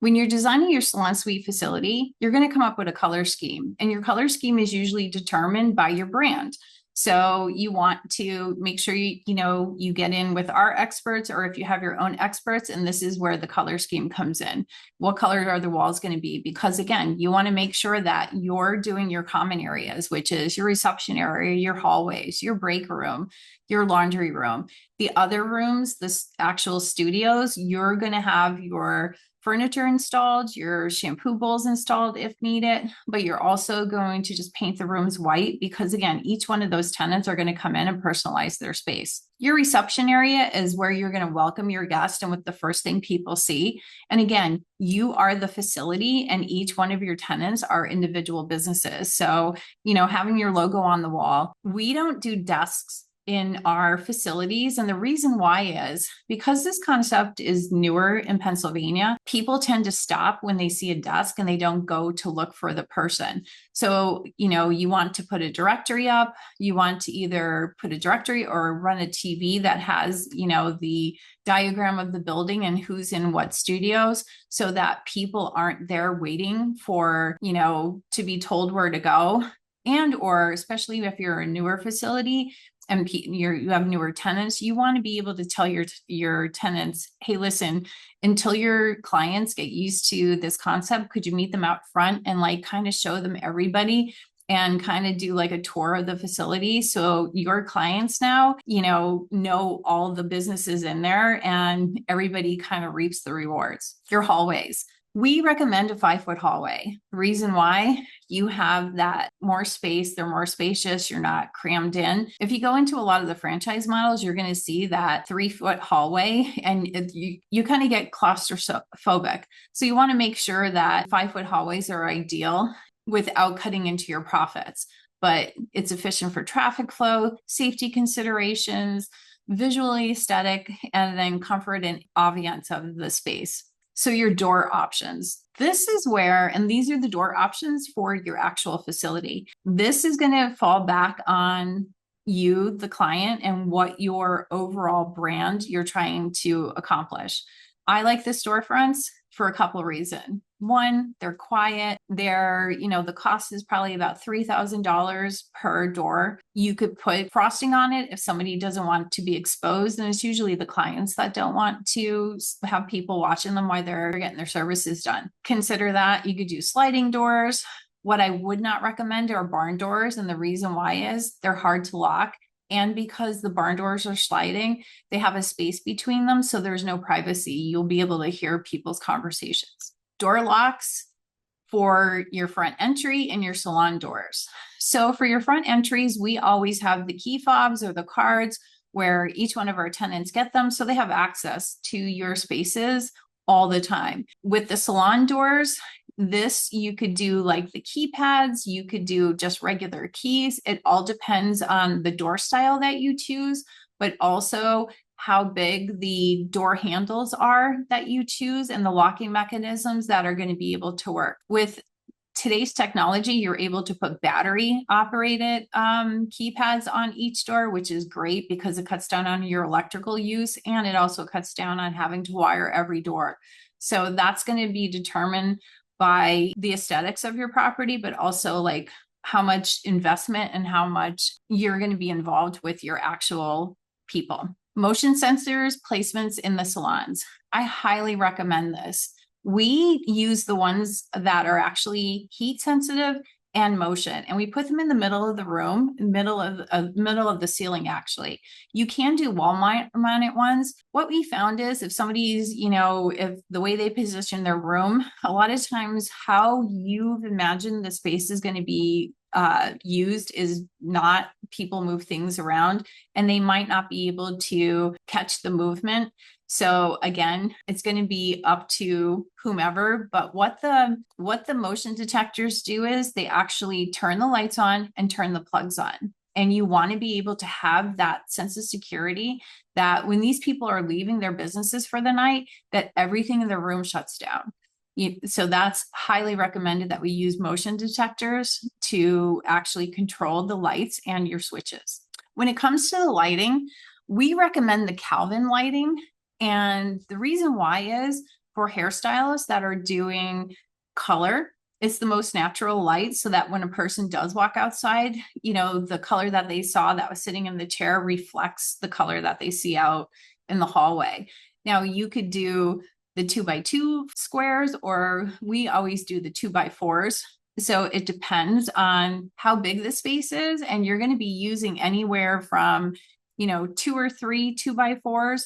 When you're designing your salon suite facility, you're going to come up with a color scheme, and your color scheme is usually determined by your brand. So you want to make sure you get in with our experts, or if you have your own experts, and this is where the color scheme comes in. What color are the walls going to be? Because again, you want to make sure that you're doing your common areas, which is your reception area, your hallways, your break room, your laundry room. The other rooms, the actual studios, you're going to have your furniture installed, your shampoo bowls installed if needed, but you're also going to just paint the rooms white because again, each one of those tenants are going to come in and personalize their space. Your reception area is where you're going to welcome your guest and with the first thing people see. And again, you are the facility and each one of your tenants are individual businesses. So, having your logo on the wall, we don't do desks in our facilities. And the reason why is because this concept is newer in Pennsylvania, people tend to stop when they see a desk and they don't go to look for the person. So, you want to put a directory up, you want to either put a directory or run a TV that has, the diagram of the building and who's in what studios so that people aren't there waiting for, to be told where to go. And, or especially if you're a newer facility, and you have newer tenants, you want to be able to tell your tenants, hey, listen, until your clients get used to this concept, could you meet them out front and kind of show them everybody and kind of do a tour of the facility. So your clients now, know all the businesses in there and everybody kind of reaps the rewards. Your hallways. We recommend a 5-foot hallway. The reason why, you have that more space, they're more spacious, you're not crammed in. If you go into a lot of the franchise models, you're going to see that 3-foot hallway and you kind of get claustrophobic. So you want to make sure that 5-foot hallways are ideal without cutting into your profits. But it's efficient for traffic flow, safety considerations, visually aesthetic, and then comfort and ambiance of the space. So your door options. This is where, and these are the door options for your actual facility. This is going to fall back on you, the client, and what your overall brand you're trying to accomplish. I like the storefronts for a couple of reasons. One, they're quiet. The cost is probably about $3,000 per door. You could put frosting on it if somebody doesn't want to be exposed. And it's usually the clients that don't want to have people watching them while they're getting their services done. Consider that. You could do sliding doors. What I would not recommend are barn doors. And the reason why is they're hard to lock. And because the barn doors are sliding, they have a space between them. So there's no privacy. You'll be able to hear people's conversations. Door locks for your front entry and your salon doors. So for your front entries, we always have the key fobs or the cards where each one of our tenants get them. So they have access to your spaces all the time. With the salon doors, you could do the keypads, you could do just regular keys. It all depends on the door style that you choose, but also how big the door handles are that you choose and the locking mechanisms that are going to be able to work. With today's technology, you're able to put battery operated keypads on each door, which is great because it cuts down on your electrical use and it also cuts down on having to wire every door. So that's going to be determined by the aesthetics of your property, but also how much investment and how much you're going to be involved with your actual people. Motion sensors, placements in the salons. I highly recommend this. We use the ones that are actually heat sensitive and motion, and we put them in the middle of the room, middle of the ceiling. Actually, you can do wall mounted ones. What we found is if somebody's, if the way they position their room, a lot of times how you've imagined the space is going to be used is not, people move things around and they might not be able to catch the movement. So again, it's going to be up to whomever, but what the motion detectors do is they actually turn the lights on and turn the plugs on. And you want to be able to have that sense of security that when these people are leaving their businesses for the night, that everything in the room shuts down. So that's highly recommended that we use motion detectors to actually control the lights and your switches. When it comes to the lighting, we recommend the Kelvin lighting. And the reason why is for hairstylists that are doing color, it's the most natural light, so that when a person does walk outside, the color that they saw that was sitting in the chair reflects the color that they see out in the hallway. Now you could do the 2x2 squares, or we always do the 2x4s. So it depends on how big the space is, and you're going to be using anywhere from, 2 or 3 2x4s,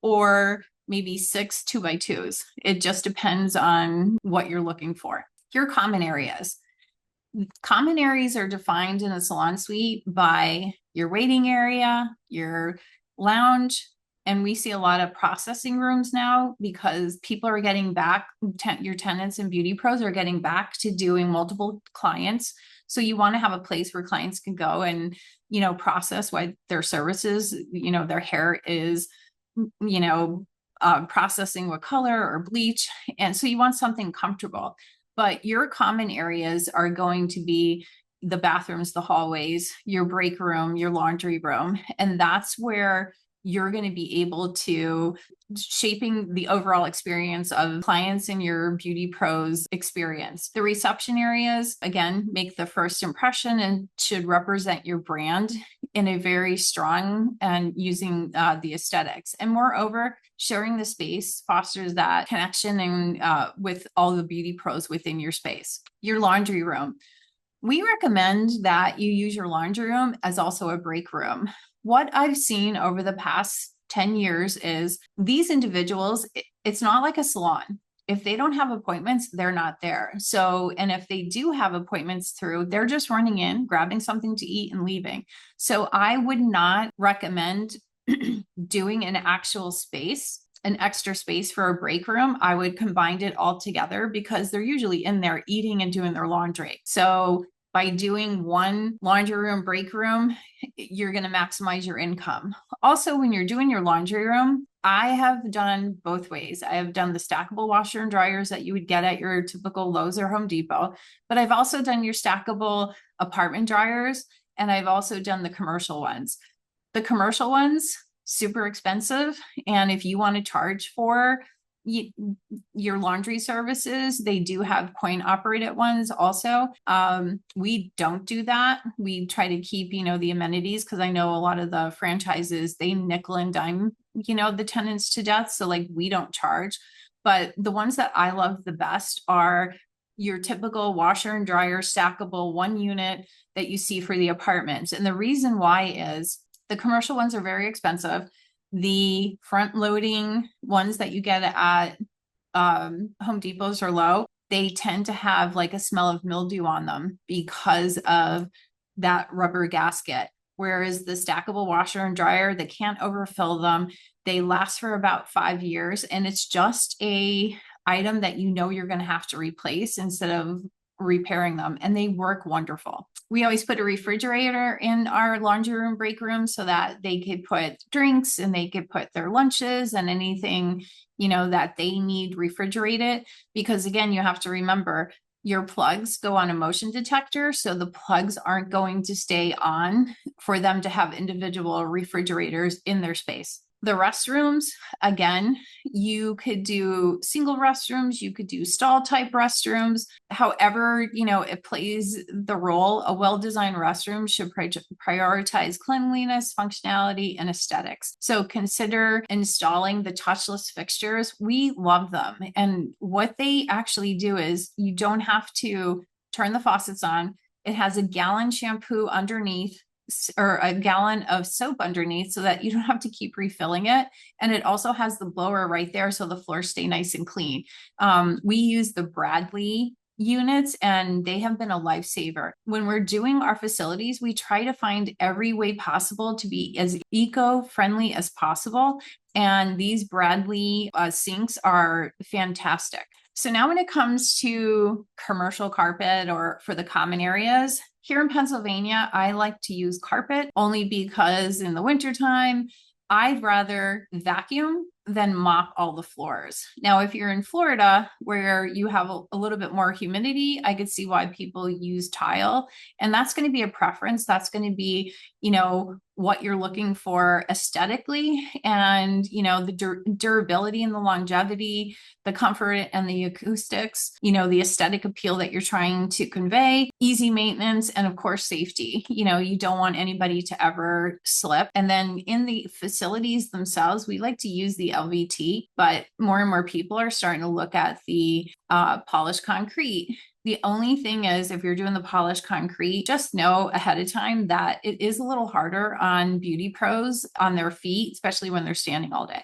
or maybe 6 2x2s. It just depends on what you're looking for. Your common areas. Common areas are defined in a salon suite by your waiting area, your lounge, and we see a lot of processing rooms now because people are getting back, your tenants and beauty pros are getting back to doing multiple clients. So you want to have a place where clients can go and, process why their services, their hair is, processing what color or bleach. And so you want something comfortable. But your common areas are going to be the bathrooms, the hallways, your break room, your laundry room. And that's where you're going to be able to shaping the overall experience of clients and your beauty pros experience. The reception areas, again, make the first impression and should represent your brand in a very strong and using the aesthetics. And moreover, sharing the space fosters that connection and with all the beauty pros within your space. Your laundry room. We recommend that you use your laundry room as also a break room. What I've seen over the past 10 years is these individuals, it's not like a salon. If they don't have appointments, they're not there. So, and if they do have appointments through, they're just running in, grabbing something to eat and leaving. So I would not recommend doing an actual space, an extra space for a break room. I would combine it all together because they're usually in there eating and doing their laundry. So by doing one laundry room, break room, you're going to maximize your income. Also, when you're doing your laundry room, I have done both ways. I have done the stackable washer and dryers that you would get at your typical Lowe's or Home Depot, but I've also done your stackable apartment dryers, and I've also done the commercial ones. The commercial ones, super expensive. And if you want to charge for your laundry services, they do have coin operated ones also. We don't do that. We try to keep, the amenities, because I know a lot of the franchises, they nickel and dime, the tenants to death. So like we don't charge, but the ones that I love the best are your typical washer and dryer stackable one unit that you see for the apartments. And the reason why is the commercial ones are very expensive. The front loading ones that you get at Home Depots or Lowe's, they tend to have like a smell of mildew on them because of that rubber gasket. Whereas the stackable washer and dryer, they can't overfill them. They last for about 5 years, and it's just a item that you're going to have to replace instead of repairing them, and they work wonderful. We always put a refrigerator in our laundry room, break room, so that they could put drinks and they could put their lunches and anything, that they need refrigerated. Because again, you have to remember your plugs go on a motion detector. So the plugs aren't going to stay on for them to have individual refrigerators in their space. The restrooms, again, you could do single restrooms, you could do stall type restrooms. However, it plays the role. A well-designed restroom should prioritize cleanliness, functionality, and aesthetics. So consider installing the touchless fixtures. We love them. And what they actually do is you don't have to turn the faucets on. It has a gallon shampoo underneath, or a gallon of soap underneath, so that you don't have to keep refilling it. And it also has the blower right there, so the floors stay nice and clean. We use the Bradley units, and they have been a lifesaver. When we're doing our facilities, we try to find every way possible to be as eco-friendly as possible. And these Bradley sinks are fantastic. So now when it comes to commercial carpet or for the common areas, here in Pennsylvania, I like to use carpet only because in the wintertime, I'd rather vacuum than mop all the floors. Now, if you're in Florida where you have a little bit more humidity, I could see why people use tile. And that's going to be a preference. That's going to be, what you're looking for aesthetically, and, the durability and the longevity, the comfort and the acoustics, the aesthetic appeal that you're trying to convey, easy maintenance, and of course, safety. You don't want anybody to ever slip. And then in the facilities themselves, we like to use the LVT, but more and more people are starting to look at the polished concrete. The only thing is, if you're doing the polished concrete, just know ahead of time that it is a little harder on beauty pros on their feet, especially when they're standing all day.